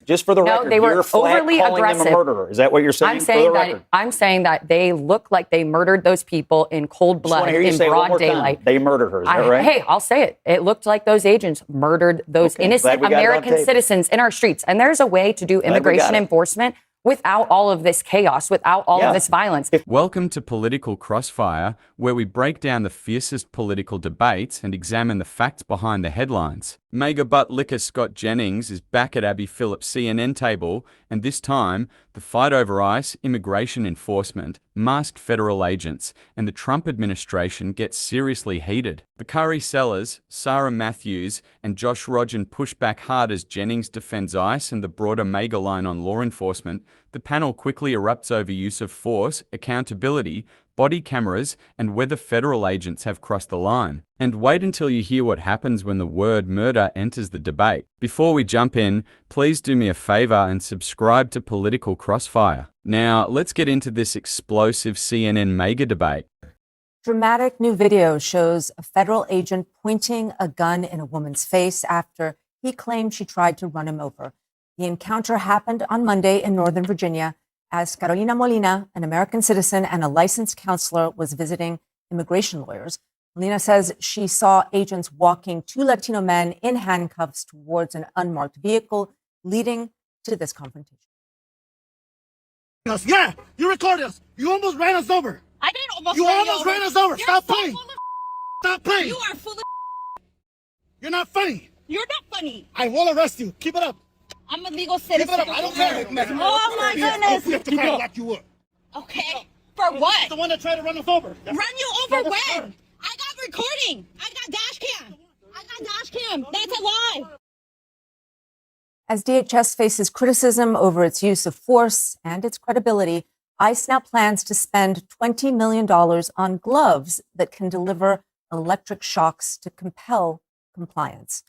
Just for the record, they were you're flat overly calling aggressive. them a murderer. Is that what you're saying? I'm saying that they look like they murdered those people in cold blood in broad daylight. They murdered her. Is that right? Hey, I'll say it. It looked like those agents murdered those innocent American citizens in our streets. And there's a way to do immigration enforcement without all of this chaos, without all of this violence. Welcome to Political Crossfire, where we break down the fiercest political debates and examine the facts behind the headlines. MAGA butt licker Scott Jennings is back at Abby Phillip CNN table, and this time, the fight over ICE, immigration enforcement, masked federal agents, and the Trump administration gets seriously heated. Bakari Sellers, Sarah Matthews, and Josh Rogin push back hard as Jennings defends ICE and the broader MAGA line on law enforcement. The panel quickly erupts over use of force, accountability, body cameras, and whether federal agents have crossed the line. And wait until you hear what happens when the word murder enters the debate. Before we jump in, please do me a favor and subscribe to Political Crossfire. Now, let's get into this explosive CNN MAGA debate. Dramatic new video shows a federal agent pointing a gun in a woman's face after he claimed she tried to run him over. The encounter happened on Monday in Northern Virginia as Carolina Molina, an American citizen and a licensed counselor, was visiting immigration lawyers. Molina says she saw agents walking two Latino men in handcuffs towards an unmarked vehicle, leading to this confrontation. Yeah, you recorded us. You almost ran us over. I didn't almost You run almost ran us over. You're Stop so playing. full of Stop playing. You are full of You're not funny. You're not funny. I will arrest you. Keep it up. I'm a legal Keep citizen. it up. I don't care. Oh my goodness. We have to try to lock you up. Okay. For what? The one that tried to run us over. Run you over when? I got recording. I got dash cam. That's a lie. As DHS faces criticism over its use of force and its credibility, ICE now plans to spend $20 million on gloves that can deliver electric shocks to compel compliance.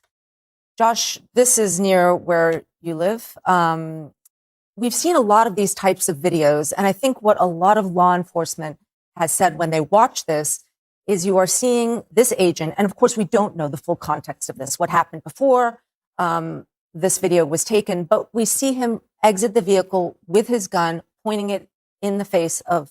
Josh, this is near where you live. We've seen a lot of these types of videos, and I think what a lot of law enforcement has said when they watch this is you are seeing this agent, and of course we don't know the full context of this, what happened before this video was taken, but we see him exit the vehicle with his gun, pointing it in the face of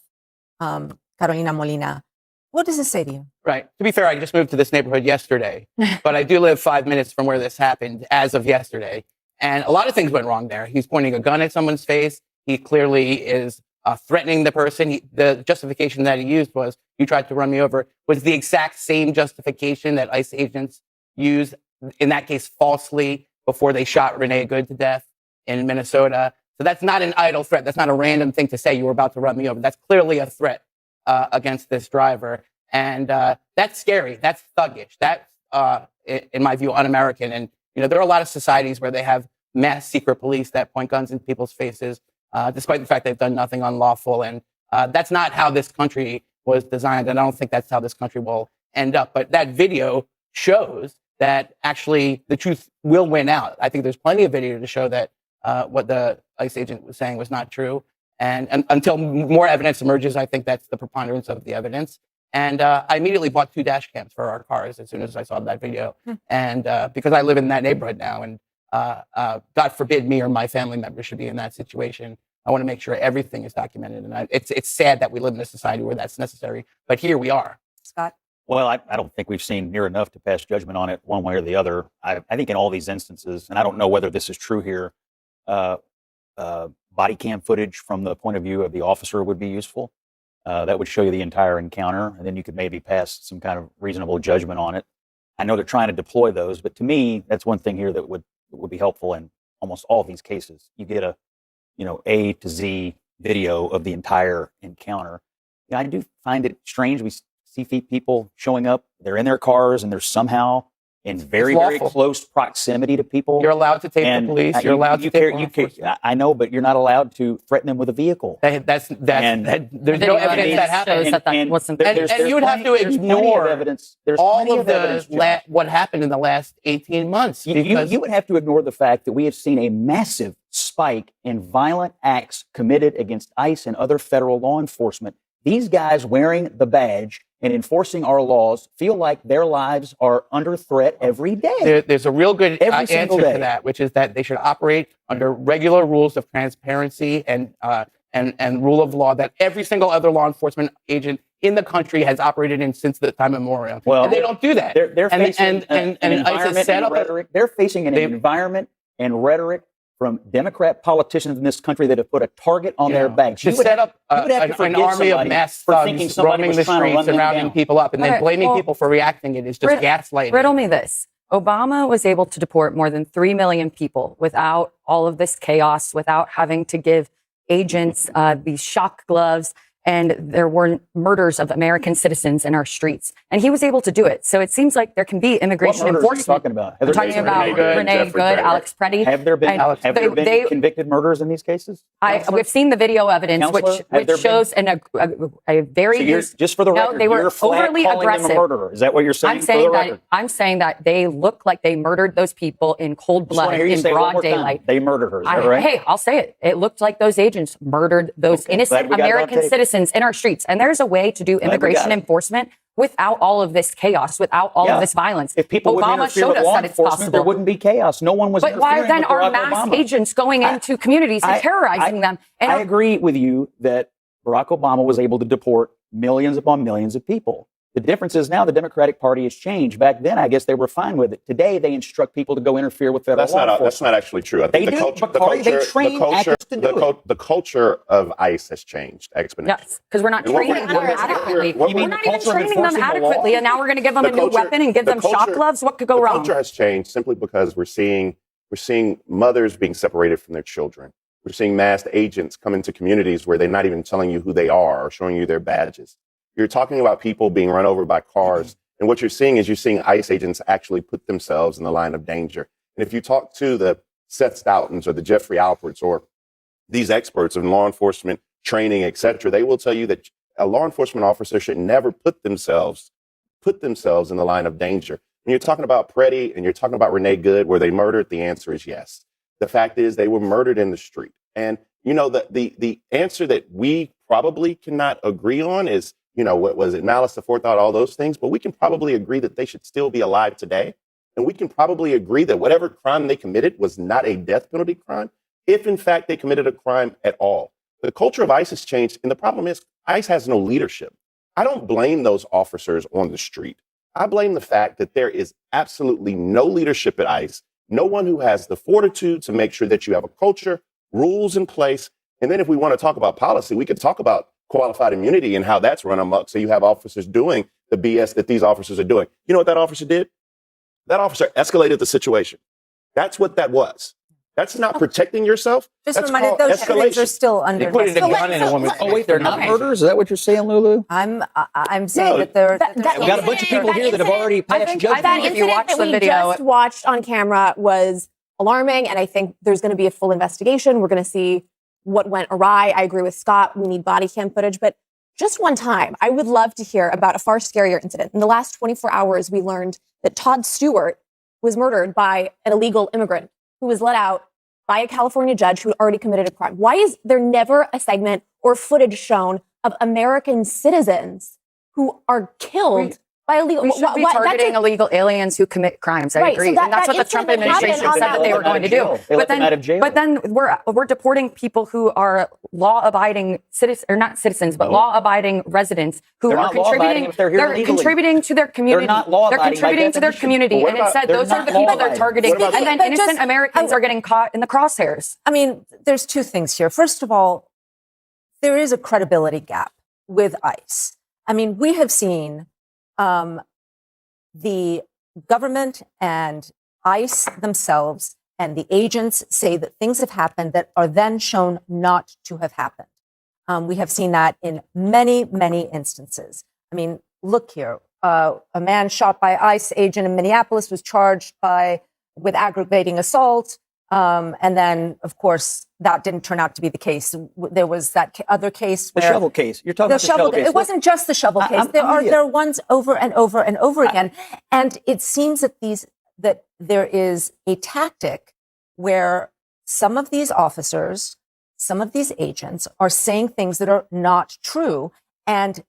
Carolina Molina. What does this say to you? Right. To be fair, I just moved to this neighborhood yesterday, but I do live 5 minutes from where this happened as of yesterday. And a lot of things went wrong there. He's pointing a gun at someone's face. He clearly is threatening the person. The justification that he used was, you tried to run me over, was the exact same justification that ICE agents used, in that case falsely, before they shot Renee Good to death in Minnesota. So that's not an idle threat. That's not a random thing to say, you were about to run me over. That's clearly a threat against this driver. And that's scary. That's thuggish. That's, in my view, un-American. And, there are a lot of societies where they have mass secret police that point guns in people's faces, despite the fact they've done nothing unlawful. And that's not how this country was designed. And I don't think that's how this country will end up. But that video shows that actually the truth will win out. I think there's plenty of video to show that what the ICE agent was saying was not true. And until more evidence emerges, I think that's the preponderance of the evidence. And I immediately bought 2 dash cams for our cars as soon as I saw that video. And because I live in that neighborhood now, and God forbid me or my family members should be in that situation, I want to make sure everything is documented. And it's sad that we live in a society where that's necessary. But here we are. Scott? Well, I don't think we've seen near enough to pass judgment on it one way or the other. I think in all these instances, and I don't know whether this is true here, body cam footage from the point of view of the officer would be useful. That would show you the entire encounter, and then you could maybe pass some kind of reasonable judgment on it. I know they're trying to deploy those, but to me, that's one thing here that would be helpful in almost all of these cases. You get a, A to Z video of the entire encounter. I do find it strange. We see people showing up, they're in their cars, and they're somehow in very, very close proximity to people. You're allowed to take the police. You're allowed to take I know, but you're not allowed to threaten them with a vehicle. There's no evidence that happened. And you would have to ignore all of what happened in the last 18 months. You would have to ignore the fact that we have seen a massive spike in violent acts committed against ICE and other federal law enforcement. These guys wearing the badge and enforcing our laws feel like their lives are under threat every day. There's a real good answer single day. to that, which is that they should operate under regular rules of transparency and rule of law that every single other law enforcement agent in the country has operated in since the time immemorial. Well, and they don't do that. They're facing an ISIS set up rhetoric. They're facing an environment and rhetoric from Democrat politicians in this country that have put a target on their backs. To set up an army of mass thugs roaming the streets and rounding people up and then blaming people for reacting it is just gaslighting. Riddle me this. Obama was able to deport more than 3 million people without all of this chaos, without having to give agents these shock gloves, and there were murders of American citizens in our streets. And he was able to do it. So it seems like there can be immigration enforcement. What murders are you talking about? I'm talking about Renee Good, Alex Preddy. Have there been convicted murderers in these cases? We've seen the video evidence, which shows a very... So just for the record, they were overly aggressive. Them a murderer. Is that what you're saying? I'm saying that they look like they murdered those people in cold blood, in broad daylight. They murdered her, is that right? Hey, I'll say it. It looked like those agents murdered those innocent American citizens in our streets. And there's a way to do immigration enforcement without all of this chaos, without all of this violence. If people would interfere with law enforcement, there wouldn't be chaos. No one was But why then are mass agents going into communities and terrorizing them? And I agree with you that Barack Obama was able to deport millions upon millions of people. The difference is now the Democratic Party has changed. Back then, I guess they were fine with it. Today, they instruct people to go interfere with federal law enforcement. That's not actually true. I think the culture of ICE has changed exponentially. Yes, because we're not training them adequately. We're not even training them adequately, and now we're going to give them a new weapon and give them shock gloves? What could go wrong? The culture has changed simply because we're seeing mothers being separated from their children. We're seeing masked agents come into communities where they're not even telling you who they are or showing you their badges. You're talking about people being run over by cars. And what you're seeing ICE agents actually put themselves in the line of danger. And if you talk to the Seth Stoutons or the Jeffrey Alperts or these experts in law enforcement training, et cetera, they will tell you that a law enforcement officer should never put themselves in the line of danger. When you're talking about Preddy and you're talking about Renee Good, were they murdered? The answer is yes. The fact is they were murdered in the street. And, the answer that we probably cannot agree on is, what was it? Malice aforethought, all those things. But we can probably agree that they should still be alive today. And we can probably agree that whatever crime they committed was not a death penalty crime, if in fact they committed a crime at all. The culture of ICE has changed. And the problem is ICE has no leadership. I don't blame those officers on the street. I blame the fact that there is absolutely no leadership at ICE, no one who has the fortitude to make sure that you have a culture, rules in place. And then if we want to talk about policy, we could talk about qualified immunity and how that's run amok. So you have officers doing the BS that these officers are doing. You know what that officer did? That officer escalated the situation. That's what that was. That's not protecting yourself. Just That's reminded called those shootings are still under investigation. Gun in a woman's Oh, wait, they're not murders? Is that what you're saying, Lulu? I'm saying that they're... We've got a bunch of people here that have already passed judgment. That incident that we just watched on camera was alarming, and I think there's going to be a full investigation. We're going to see what went awry. I agree with Scott. We need body cam footage. But just one time, I would love to hear about a far scarier incident. In the last 24 hours, we learned that Todd Stewart was murdered by an illegal immigrant who was let out by a California judge who had already committed a crime. Why is there never a segment or footage shown of American citizens who are killed by illegal... We should be targeting illegal aliens who commit crimes. I agree. And that's what the Trump administration said that they were going to do. But then we're deporting people who are law-abiding citizens, or not citizens, but law-abiding residents who are contributing. They're contributing to their community. They're contributing to their community. And it said those are the people they're targeting. And then innocent Americans are getting caught in the crosshairs. I mean, there's two things here. First of all, there is a credibility gap with ICE. I mean, we have seen the government and ICE themselves and the agents say that things have happened that are then shown not to have happened. We have seen that in many, many instances. I mean, look here. A man shot by ICE agent in Minneapolis was charged with aggravating assault. And then, of course, that didn't turn out to be the case. There was that other case the shovel case. You're talking about the shovel case. It wasn't just the shovel case. There are ones over and over and over again. And it seems that there is a tactic where some of these officers, some of these agents are saying things that are not true. And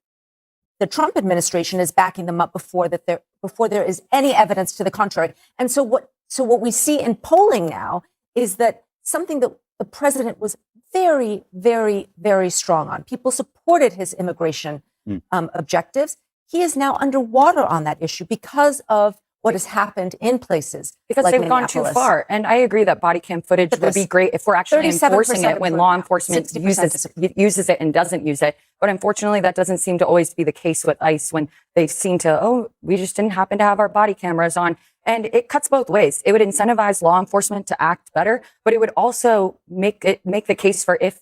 the Trump administration is backing them up before there is any evidence to the contrary. And so what we see in polling now is that something that the president was very, very, very strong on. People supported his immigration objectives. He is now underwater on that issue because of what has happened in places because like they've gone too far. And I agree that body cam footage would be great if we're actually enforcing it when law enforcement uses it and doesn't use it. But unfortunately, that doesn't seem to always be the case with ICE when they seem to, we just didn't happen to have our body cameras on. And it cuts both ways. It would incentivize law enforcement to act better, but it would also make the case for if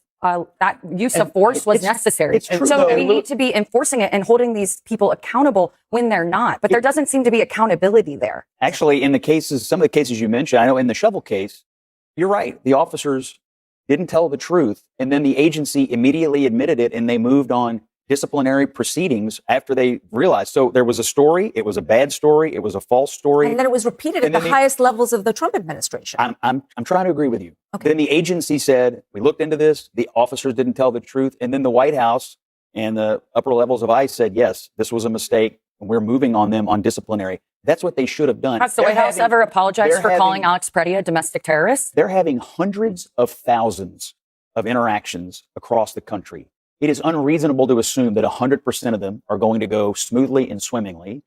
that use of force was necessary. So we need to be enforcing it and holding these people accountable when they're not. But there doesn't seem to be accountability there. Actually, in the cases, some of the cases you mentioned, I know in the shovel case, you're right. The officers didn't tell the truth. And then the agency immediately admitted it and they moved on disciplinary proceedings after they realized. So there was a story. It was a bad story. It was a false story. And then it was repeated at the highest levels of the Trump administration. I'm trying to agree with you. Okay. Then the agency said, we looked into this. The officers didn't tell the truth. And then the White House and the upper levels of ICE said, yes, this was a mistake. And we're moving on them on disciplinary. That's what they should have done. Has the White House ever apologized for calling Alex Preddy a domestic terrorist? They're having hundreds of thousands of interactions across the country. It is unreasonable to assume that 100% of them are going to go smoothly and swimmingly.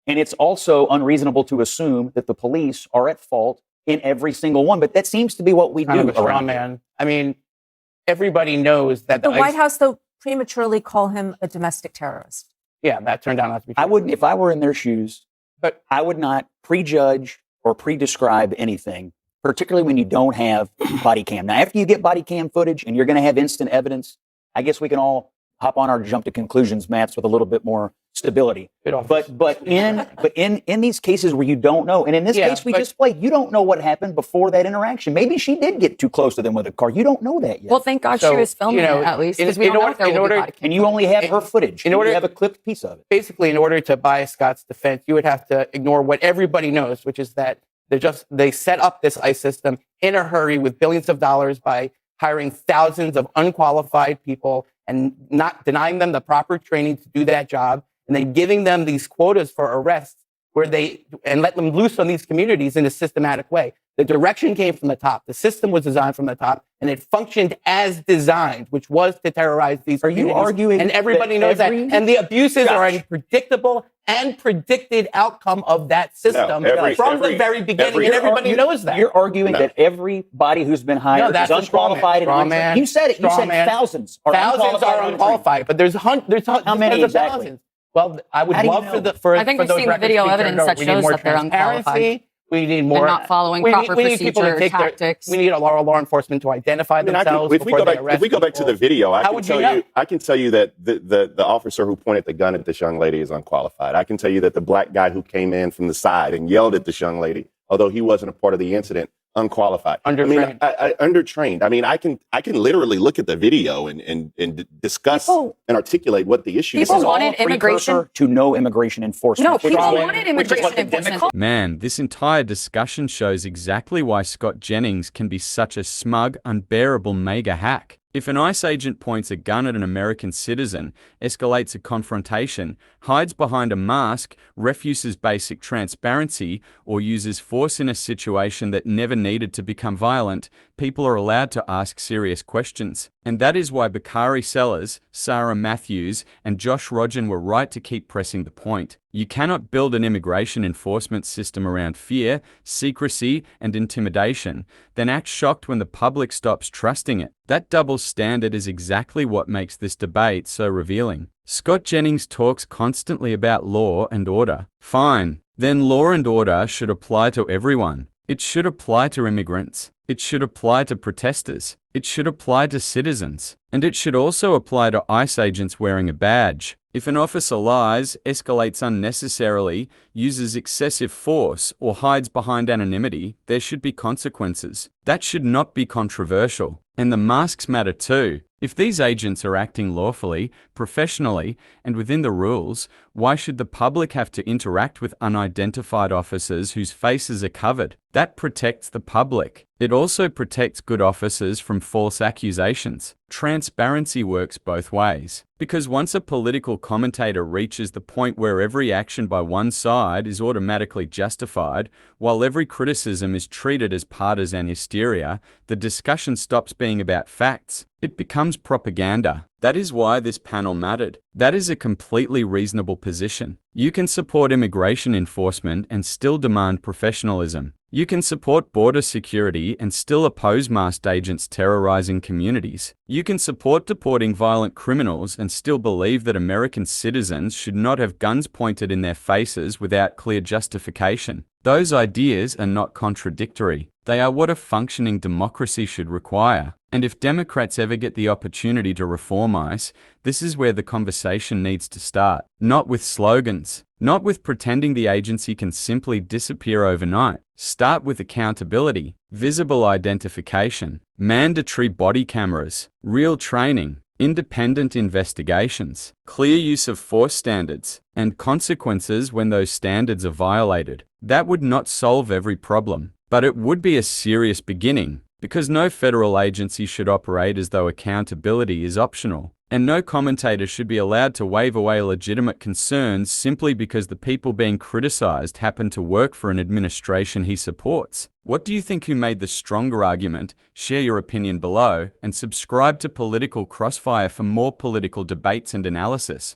And it's also unreasonable to assume that the police are at fault in every single one. But that seems to be what we do around here. I mean, everybody knows that the White House, though, prematurely call him a domestic terrorist. Yeah, that turned out not to be true. I wouldn't, if I were in their shoes, but I would not prejudge or pre-describe anything, particularly when you don't have body cam. Now, after you get body cam footage and you're going to have instant evidence, I guess we can all hop on our jump to conclusions maps with a little bit more stability. But in these cases where you don't know, and in this case we just played, you don't know what happened before that interaction. Maybe she did get too close to them with a car. You don't know that yet. Well, thank God she was filming it at least, because we don't know if there will be body cam. And you only have her footage. You have a clipped piece of it. Basically, in order to buy Scott's defense, you would have to ignore what everybody knows, which is that they set up this ICE system in a hurry with billions of dollars by hiring thousands of unqualified people and not denying them the proper training to do that job, and then giving them these quotas for arrests and let them loose on these communities in a systematic way. The direction came from the top. The system was designed from the top, and it functioned as designed, which was to terrorize these communities. Are you arguing? And everybody knows that. And the abuses are a predictable and predicted outcome of that system from the very beginning, and everybody knows that. You're arguing that everybody who's been hired is unqualified. You said it. You said thousands are unqualified, but there's how many exactly? Thousands. Well, I would love for I think we've seen the video evidence that shows that they're unqualified. We need more. They're not following proper procedure tactics. We need a law enforcement to identify themselves. If we go back to the video, I can tell you that the officer who pointed the gun at this young lady is unqualified. I can tell you that the black guy who came in from the side and yelled at this young lady, although he wasn't a part of the incident, unqualified. Undertrained. Undertrained. I mean, I can literally look at the video and discuss and articulate what the issue is. People wanted immigration to no immigration enforcement. No, people wanted immigration enforcement. Man, this entire discussion shows exactly why Scott Jennings can be such a smug, unbearable MAGA hack. If an ICE agent points a gun at an American citizen, escalates a confrontation, hides behind a mask, refuses basic transparency, or uses force in a situation that never needed to become violent, people are allowed to ask serious questions. And that is why Bakari Sellers, Sarah Matthews, and Josh Rogin were right to keep pressing the point. You cannot build an immigration enforcement system around fear, secrecy, and intimidation, then act shocked when the public stops trusting it. That double standard is exactly what makes this debate so revealing. Scott Jennings talks constantly about law and order. Fine, then law and order should apply to everyone. It should apply to immigrants. It should apply to protesters. It should apply to citizens. And it should also apply to ICE agents wearing a badge. If an officer lies, escalates unnecessarily, uses excessive force, or hides behind anonymity, there should be consequences. That should not be controversial. And the masks matter too. If these agents are acting lawfully, professionally, and within the rules, Why should the public have to interact with unidentified officers whose faces are covered? That protects the public. It also protects good officers from false accusations. Transparency works both ways, because once a political commentator reaches the point where every action by one side is automatically justified, while every criticism is treated as partisan hysteria, the discussion stops being about facts. It becomes propaganda. That is why this panel mattered. That is a completely reasonable position. You can support immigration enforcement and still demand professionalism. You can support border security and still oppose masked agents terrorizing communities. You can support deporting violent criminals and still believe that American citizens should not have guns pointed in their faces without clear justification. Those ideas are not contradictory. They are what a functioning democracy should require. And if Democrats ever get the opportunity to reform ICE, this is where the conversation needs to start. Not with slogans. Not with pretending the agency can simply disappear overnight. Start with accountability, visible identification, mandatory body cameras, real training, independent investigations, clear use of force standards, and consequences when those standards are violated. That would not solve every problem, but it would be a serious beginning, because no federal agency should operate as though accountability is optional. And no commentator should be allowed to wave away legitimate concerns simply because the people being criticized happen to work for an administration he supports. What do you think? Who made the stronger argument? Share your opinion below and subscribe to Political Crossfire for more political debates and analysis.